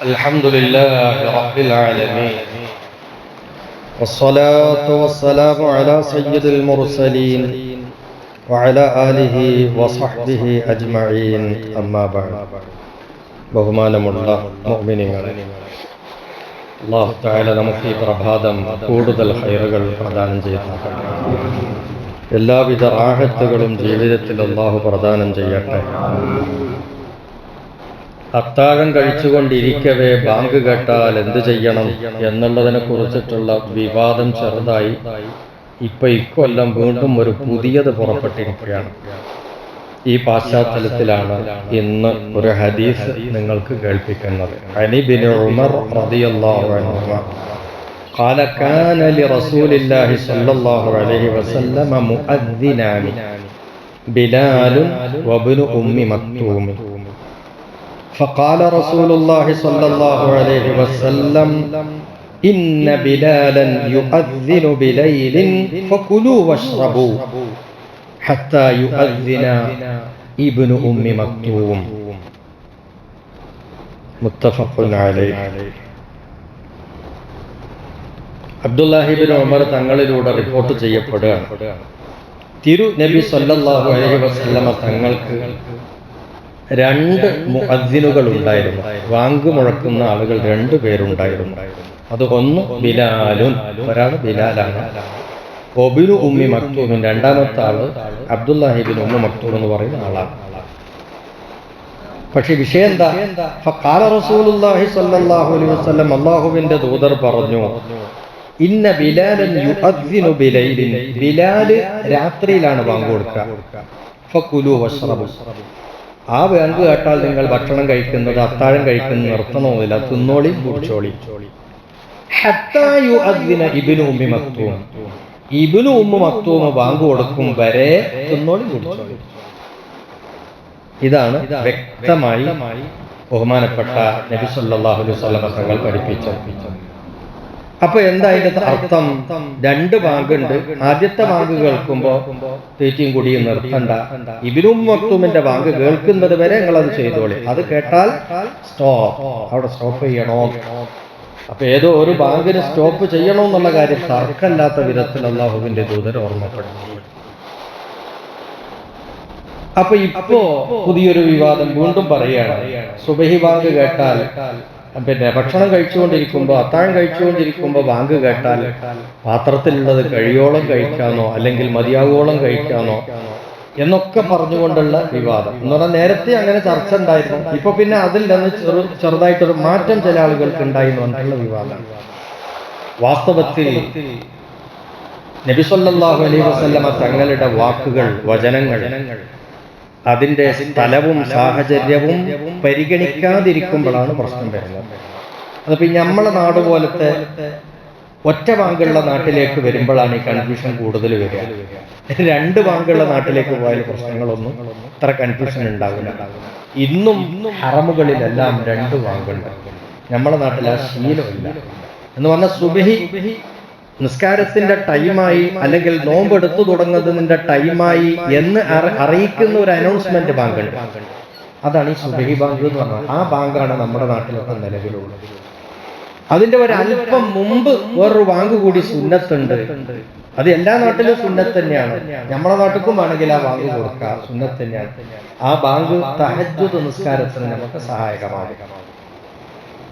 الحمد لله رب العالمين والصلاة والسلام على سيد المرسلين وعلى آله وصحبه أجمعين أما بعد ബഹുമാനമുള്ള മുഅ്മിനീങ്ങളെ, അല്ലാഹു തആല നമുക്ക് ഈ പ്രഭാതം കൂടുതൽ ഖൈറുകൾ പ്രദാനം ചെയ്യട്ടെ. എല്ലാവിധ റാഹത്തുകളും ജീവിതത്തിൽ അല്ലാഹു പ്രദാനം ചെയ്യട്ടെ. അത്താഴം കഴിച്ചുകൊണ്ടിരിക്കവേ ബാങ്ക് കേട്ടാൽ എന്ത് ചെയ്യണം എന്നുള്ളതിനെ കുറിച്ചിട്ടുള്ള വിവാദം ചെറുതായി ഇക്കൊല്ലം വീണ്ടും ഒരു പുതിയത് പുറപ്പെട്ടിരിക്കുകയാണ്. ഈ പശ്ചാത്തലത്തിലാണ് ഇന്ന് ഒരു ഹദീസ് നിങ്ങൾക്ക് കേൾപ്പിക്കുന്നത്. അലി ബിൻ ഉമർ റളിയല്ലാഹു അൻഹു قال كان لرسول الله صلى الله عليه وسلم مؤذنان بلال وابن أم مكتوم فقال رسول الله صلى الله عليه وسلم إن بلالا يؤذن بليل فكلوا واشربوا حتى يؤذن ابن أم مكتوم متفق عليه. അബ്ദുല്ലാഹി ഇബ്നു ഉമർ തങ്ങളിലൂടെ റിപ്പോർട്ട് ചെയ്യപ്പെടുകയാണ്. തിരു നബി സല്ലല്ലാഹു അലൈഹി വസല്ലമ തങ്ങൾക്ക് രണ്ട് മുഅദ്ദിനുകൾ ഉണ്ടായിരുന്നു. വാങ്ക് മുഴക്കുന്ന ആളുകൾ രണ്ടു പേരുണ്ടായിരുന്നു. അത് ഒന്ന് ബിലാലുൻ, ഒരാൾ ബിലാലാണ്. ഒബിനു ഉമ്മി മക്തൂമിൻ, രണ്ടാമത്തെ ആള് അബ്ദുല്ലാഹി ഇബ്നു ഉമ്മ മക്തൂം എന്ന് പറയുന്ന ആളാണ്. പക്ഷെ വിഷയം എന്താ? ഫഖാല റസൂലുള്ളാഹി സ്വല്ലല്ലാഹു അലൈഹി വസല്ലം, അല്ലാഹുവിന്റെ ദൂതർ പറഞ്ഞു, ഇന്ന ബിലാലൻ യുഅദ്ദിനു ബിലൈലിൻ, ബിലാൽ രാത്രിയിലാണ് ബാങ്ക് കൊടുക്കുക. ഫകുലു വശ്റബു, ആ ബാങ്ക് കേട്ടാൽ നിങ്ങൾ ഭക്ഷണം കഴിക്കുന്നത്, അത്താഴം കഴിക്കുന്നത് നിർത്തണമെന്നില്ല, തിന്നോളി കുടിച്ചോളി. ഹത്താ യുഅദ്ദിന ഇബ്നു ഉമ്മി മക്തൂം, ഇബ്നു ഉമ്മു മക്തൂം ബാങ്ക് കൊടുക്കും വരെ തിന്നോളി കുടിച്ചോളി. ഇതാണ് വ്യക്തമായി ബഹുമാനപ്പെട്ട നബി സല്ലല്ലാഹു അലൈഹി വസല്ലം തങ്ങൾ പഠിപ്പിച്ചത്. അപ്പൊ എന്താ അതിന്റെ അർത്ഥം? രണ്ട് ബാങ്കുണ്ട്. ആദ്യത്തെ ബാങ്ക് കേൾക്കുമ്പോ തീറ്റയും കുടിയും നിർത്തണ്ട. ഇബ്നു ഉമ്മു മക്തൂമിന്റെ ബാങ്ക് കേൾക്കുന്നത് വരെ നിങ്ങൾ അത് ചെയ്തോളി. അത് കേട്ടാൽ സ്റ്റോപ്പ്, അവിടെ സ്റ്റോപ്പ് ചെയ്യണോ. അപ്പൊ ഏതോ ഒരു ബാങ്കിന് സ്റ്റോപ്പ് ചെയ്യണോ എന്നുള്ള കാര്യം തർക്കമില്ലാത്ത വിധത്തിൽ അല്ലാഹുവിന്റെ ദൂതർ ഓർമ്മപ്പെടുത്തി. അപ്പൊ ഇപ്പോ പുതിയൊരു വിവാദം വീണ്ടും പറയുകയാണ്. സുബഹി ബാങ്ക് കേട്ടാൽ, പിന്നെ ഭക്ഷണം കഴിച്ചുകൊണ്ടിരിക്കുമ്പോ, അത്താഴം കഴിച്ചുകൊണ്ടിരിക്കുമ്പോ ബാങ്ക് കേട്ടാൽ പാത്രത്തിലുള്ളത് കഴിയോളം കഴിക്കാനോ അല്ലെങ്കിൽ മതിയാവോളം കഴിക്കാനോ എന്നൊക്കെ പറഞ്ഞുകൊണ്ടുള്ള വിവാദം എന്ന് പറഞ്ഞാൽ നേരത്തെ അങ്ങനെ ചർച്ച ഉണ്ടായിരുന്നു. ഇപ്പൊ പിന്നെ അതിൽ നിന്ന് ചെറുതായിട്ടൊരു മാറ്റം ചില ആളുകൾക്ക് ഉണ്ടായി എന്ന് പറഞ്ഞിട്ടുള്ള വിവാദം. വാസ്തവത്തിൽ നബി സല്ലല്ലാഹു അലൈഹി വസല്ലമ തങ്ങളുടെ വാക്കുകൾ, വചനങ്ങൾ, അതിന്റെ സ്ഥലവും സാഹചര്യവും പരിഗണിക്കാതിരിക്കുമ്പോഴാണ് പ്രശ്നം വരുന്നത്. അതിപ്പോ നമ്മളെ നാട് പോലത്തെ ഒറ്റ ബാങ്കുള്ള നാട്ടിലേക്ക് വരുമ്പോഴാണ് ഈ കൺഫ്യൂഷൻ കൂടുതൽ വരിക. രണ്ട് ബാങ്കുള്ള നാട്ടിലേക്ക് പോയാൽ പ്രശ്നങ്ങളൊന്നും അത്ര കൺഫ്യൂഷൻ ഉണ്ടാവില്ല. ഇന്നും ഹറമുകളിലെല്ലാം രണ്ട് ബാങ്കുണ്ട്. നമ്മളെ നാട്ടിൽ ആ ശീലമില്ല. എന്ന് പറഞ്ഞാൽ സുബഹി നിസ്കാരത്തിന്റെ ടൈമായി അല്ലെങ്കിൽ നോമ്പെടുത്തു തുടങ്ങുന്നതിന്റെ ടൈമായി എന്ന് അറിയിക്കുന്ന ഒരു അനൗൺസ്മെന്റ് ബാങ്കുണ്ട്. അതാണ് ഈ സുബഹി ബാങ്ക് എന്ന് പറഞ്ഞാൽ. ആ ബാങ്കാണ് നമ്മുടെ നാട്ടിലൊക്കെ നിലവിലുള്ളത്. അതിന്റെ ഒരു അല്പം മുമ്പ് വേറൊരു ബാങ്ക് കൂടി സുന്നത്തുണ്ട്. അത് എല്ലാ നാട്ടിലും സുന്നത്ത് തന്നെയാണ്. നമ്മളെ നാട്ടിലും വേണമെങ്കിൽ ആ ബാങ്ക് കൊടുക്കുക, സുന്നത്ത് തന്നെയാണ്. ആ ബാങ്ക് തഹജ്ജുദ് നിസ്കാരത്തിന് നമുക്ക് സഹായകമാകും.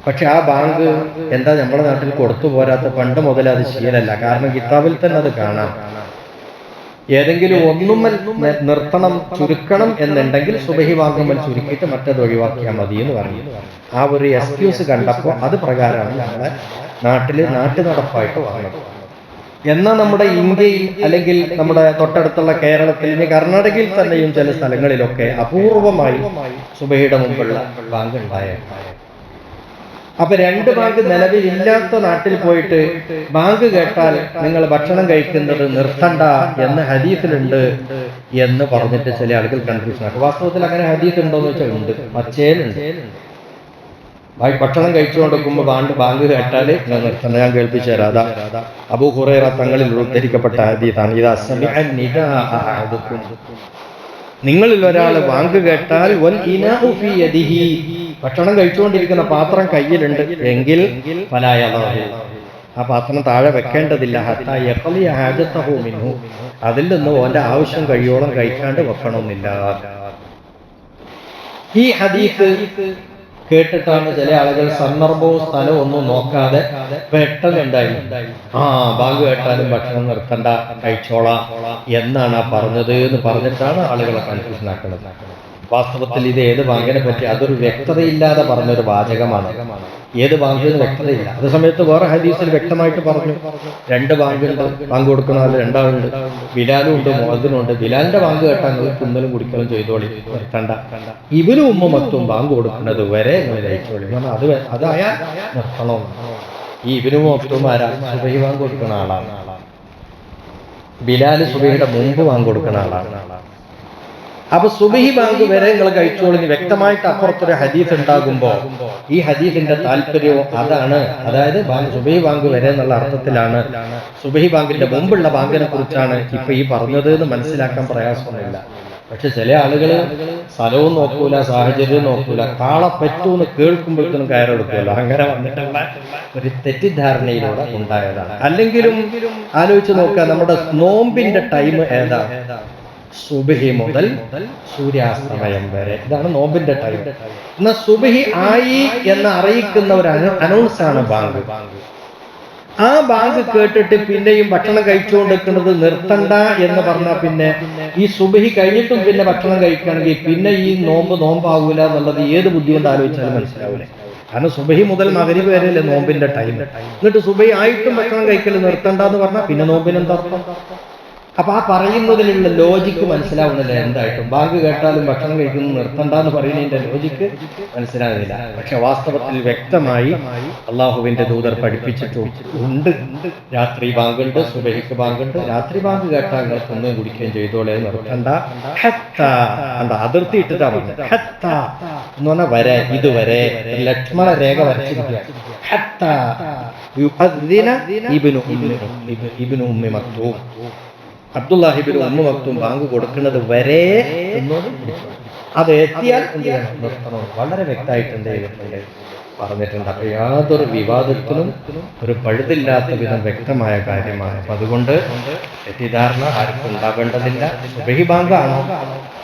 പക്ഷെ ആ ബാങ്ക് എന്താ നമ്മുടെ നാട്ടിൽ കൊടുത്തു പോരാത്ത? പണ്ട് മുതൽ അത് ശീലമല്ല. കാരണം കിതാബിൽ തന്നെ അത് കാണാം. ഏതെങ്കിലും ഒന്നും നിർത്തണം, ചുരുക്കണം എന്നുണ്ടെങ്കിൽ സുബഹി ബാങ്കുമ്പോൾ ചുരുക്കിയിട്ട് മറ്റത് ഒഴിവാക്കിയാൽ മതി എന്ന് പറഞ്ഞു. ആ ഒരു എക്സ്ക്യൂസ് കണ്ടപ്പോൾ അത് പ്രകാരമാണ് നമ്മുടെ നാട്ടിൽ നടപ്പായിട്ട് വന്നത്. എന്നാൽ നമ്മുടെ ഇന്ത്യയിൽ അല്ലെങ്കിൽ നമ്മുടെ തൊട്ടടുത്തുള്ള കേരളത്തിൽ, ഇനി കർണാടകയിൽ തന്നെയും ചില സ്ഥലങ്ങളിലൊക്കെ അപൂർവമായി സുബഹിയുടെ മുമ്പുള്ള ബാങ്ക് ഉണ്ടായേക്കാം. അപ്പൊ രണ്ട് ബാങ്ക് നിലവിലില്ലാത്ത നാട്ടിൽ പോയിട്ട് ബാങ്ക് കേട്ടാൽ നിങ്ങൾ ഭക്ഷണം കഴിക്കുന്നത് നിർത്തണ്ട എന്ന് ഹദീസിലുണ്ട് എന്ന് പറഞ്ഞിട്ട് ചില ആളുകൾ കൺഫ്യൂഷൻ ആക്കും. വാസ്തവത്തിൽ അങ്ങനെ ഹദീസ് ഉണ്ടോന്ന് വെച്ചാൽ ഉണ്ട്, മച്ചേലുണ്ട്. ഭക്ഷണം കഴിച്ചുകൊണ്ടിരിക്കുമ്പോൾ ബാങ്ക് കേട്ടാൽ നിർത്തണ്ട. ഞാൻ കേൾപ്പിച്ചു തരാം. അതാ അബൂ ഹുറൈറ തങ്ങളിൽ ഉദ്ധരിക്കപ്പെട്ട ഹദീസാണ്. ഇദാ സമിഅ നിദാ അഹദുക്കും, നിങ്ങളിൽ ഒരാൾ ബാങ്ക് കേട്ടാൽ വൽ ഇനാഉ ഫീ യദിഹി, ഭക്ഷണം കഴിച്ചുകൊണ്ടിരിക്കുന്ന പാത്രം കയ്യിലുണ്ട് എങ്കിൽ ആ പാത്രം താഴെ വെക്കേണ്ടതില്ല. അതിൽ നിന്ന് ഓന്റെ ആവശ്യം കഴിയോളം കഴിക്കാണ്ട് വെക്കണമെന്നില്ല. ഈ ഹദീസ് കേട്ടിട്ടാണ് ചില ആളുകൾ സന്ദർഭവും സ്ഥലവും ഒന്നും നോക്കാതെ പെട്ടെന്നുണ്ടായി ബാങ്ക് കേട്ടാലും ഭക്ഷണം നിർത്തണ്ട, കഴിച്ചോളാം എന്നാണ് പറഞ്ഞത് എന്ന് പറഞ്ഞിട്ടാണ് ആളുകളെ കൺഫ്യൂഷൻ ആക്കുന്നത്. വാസ്തവത്തിൽ ഇത് ഏത് ബാങ്കിനെ പറ്റി അതൊരു വ്യക്തതയില്ലാതെ പറഞ്ഞൊരു വാചകമാണ്. ഏത് ബാങ്കിന് വ്യക്തതയില്ല. അതേ സമയത്ത് വേറെ ഹദീസിൽ വ്യക്തമായിട്ട് പറഞ്ഞു 2 ബാങ്കുണ്ട്, ബാങ്ക് കൊടുക്കുന്ന ആൾ 2 ആളുണ്ട്, ബിലാലും ഉണ്ട്, മുഅദ്ദിനും ഉണ്ട്. ബിലാലിന്റെ ബാങ്ക് കേട്ടാൽ നിങ്ങൾ തിന്നലും കുടിക്കലും ചെയ്തോളി, നിർത്തണ്ട. ഇബ്നു ഉമ്മു മക്തൂം ബാങ്ക് കൊടുക്കുന്നത് വരെ നിങ്ങൾ കഴിച്ചോളി. അതായാൽ നിർത്തണം. ഈ ഇബ്നു ഉമ്മു മക്തൂം ആരാ? സുബഹി ബാങ്ക് കൊടുക്കുന്ന ആളാണ്. ബിലാൽ സുബഹിയുടെ മുമ്പ് ബാങ്ക് കൊടുക്കുന്ന ആളാണ്. അപ്പൊ സുബഹി ബാങ്ക് വരെ നിങ്ങൾ കഴിച്ചോളി. വ്യക്തമായിട്ട് അപ്പുറത്തൊരു ഹദീസ് ഉണ്ടാകുമ്പോ ഈ ഹദീസിന്റെ താല്പര്യവും അതാണ്. അതായത് സുബഹി ബാങ്ക് വരെ എന്നുള്ള അർത്ഥത്തിലാണ്. സുബഹി ബാങ്കിന്റെ മുമ്പുള്ള ബാങ്കിനെ കുറിച്ചാണ് ഇപ്പൊ ഈ പറഞ്ഞത് എന്ന് മനസ്സിലാക്കാൻ പ്രയാസമൊന്നുമില്ല. പക്ഷെ ചില ആളുകള് സ്ഥലവും നോക്കൂല, സാഹചര്യവും നോക്കൂല, കാളെ പറ്റൂന്ന് കേൾക്കുമ്പോഴത്തേനും കയറെടുക്കുമല്ലോ. അങ്ങനെ വന്നിട്ടുള്ള ഒരു തെറ്റിദ്ധാരണയിലൂടെ ഉണ്ടായതാണ്. അല്ലെങ്കിലും ആലോചിച്ച് നോക്കുക, നമ്മുടെ നോമ്പിന്റെ ടൈം ഏതാ? സുബഹി മുതൽ സൂര്യാസ്തമയം വരെ. ഇതാണ് നോമ്പിന്റെ ടൈം. എന്നാൽ സുബഹി ആയി എന്ന് അറിയിക്കുന്ന ഒരു അനൗൺസ് ആണ് ബാങ്ക്. ആ ബാങ്ക് കേട്ടിട്ട് പിന്നെയും ഭക്ഷണം കഴിച്ചുകൊണ്ടിരിക്കുന്നത് നിർത്തണ്ട എന്ന് പറഞ്ഞാൽ പിന്നെ ഈ സുബഹി കഴിഞ്ഞിട്ടും പിന്നെ ഭക്ഷണം കഴിക്കുകയാണെങ്കിൽ പിന്നെ ഈ നോമ്പാവൂല എന്നുള്ളത് ഏത് ബുദ്ധി കൊണ്ട് ആലോചിച്ചാലും മനസ്സിലാവൂലേ. കാരണം സുബഹി മുതൽ മഗ്‌രിബ് വരെയല്ലേ നോമ്പിന്റെ ടൈം. എന്നിട്ട് സുബഹി ആയിട്ടും ഭക്ഷണം കഴിക്കൽ നിർത്തണ്ട എന്ന് പറഞ്ഞാൽ പിന്നെ നോമ്പിനെന്തർത്ഥം? അപ്പൊ ആ പറയുന്നതിലുള്ള ലോജിക്ക് മനസ്സിലാവുന്നില്ല. എന്തായിട്ടും ബാങ്ക് കേട്ടാലും ഭക്ഷണം കഴിക്കുന്നത് നിർത്തണ്ട എന്ന് പറയുന്നതിന്റെ ലോജിക്ക് മനസ്സിലാകുന്നില്ല. പക്ഷെ വാസ്തവത്തിൽ വ്യക്തമായി അള്ളാഹുവിന്റെ ദൂതർ പഠിപ്പിച്ചിട്ടുണ്ട്. രാത്രി ബാങ്കുണ്ട്, സുബഹിക്ക് ബാങ്കുണ്ട്. രാത്രി ബാങ്ക് കേട്ടാൽ നിങ്ങൾ തിന്നുകയും കുടിക്കുകയും ചെയ്തോളെ, നിർത്തണ്ട. അതിർത്തി ഇട്ടിട്ടാ പറഞ്ഞത്. എന്ന് പറഞ്ഞാൽ വരെ, ഇതുവരെ ലക്ഷ്മണ രേഖ വരച്ചിരിക്കുക. ഇബ്നു ഉമ്മി മക്തൂം, അബ്ദുല്ലാഹി ഇബ്നു ഉമ്മു മക്തൂം ബാങ്ക് കൊടുക്കുന്നത് വരെ അത് എത്തിയാൽ എന്ത് ചെയ്യണം? നിർത്തണം. വളരെ വ്യക്തമായിട്ടുണ്ട് പറഞ്ഞിട്ടുണ്ട്. അപ്പൊ യാതൊരു വിവാദത്തിനും ഒരു പഴുതില്ലാത്ത വിധം വ്യക്തമായ കാര്യമാണ്. അപ്പൊ അതുകൊണ്ട് തെറ്റിദ്ധാരണ ആർക്കും ഉണ്ടാവേണ്ടതില്ല. സുബഹി ബാങ്കാണോ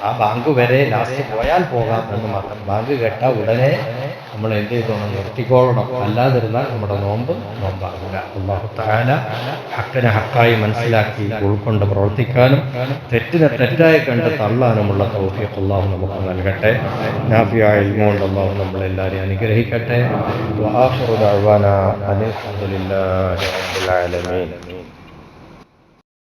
ആ ബാങ്ക് വരെ ലാസ്റ്റ് പോയാൽ പോകാം എന്ന് മാത്രം. ബാങ്ക് കേട്ടാൽ ഉടനെ നമ്മൾ എന്ത് ചെയ്തോണം? നിർത്തിക്കോളണം. അല്ലാതിരുന്നാൽ നമ്മുടെ നോമ്പാകില്ല. അല്ലാഹു തആല ഹക്കിനെ ഹക്കായി മനസ്സിലാക്കി ഉൾക്കൊണ്ട് പ്രവർത്തിക്കാനും തെറ്റിനെ തെറ്റായി കണ്ട് തള്ളാനുമുള്ള തൗഫീഖ് അല്ലാഹു നമുക്ക് നൽകട്ടെ. നാഫിയായ ഇൽമു കൊണ്ട് അല്ലാഹു നമ്മളെല്ലാവരെയും അനുഗ്രഹിക്കട്ടെ. വആഖിറു ദഅ്വാനാ അനിൽ ഹംദുലില്ലാഹി റബ്ബിൽ ആലമീൻ.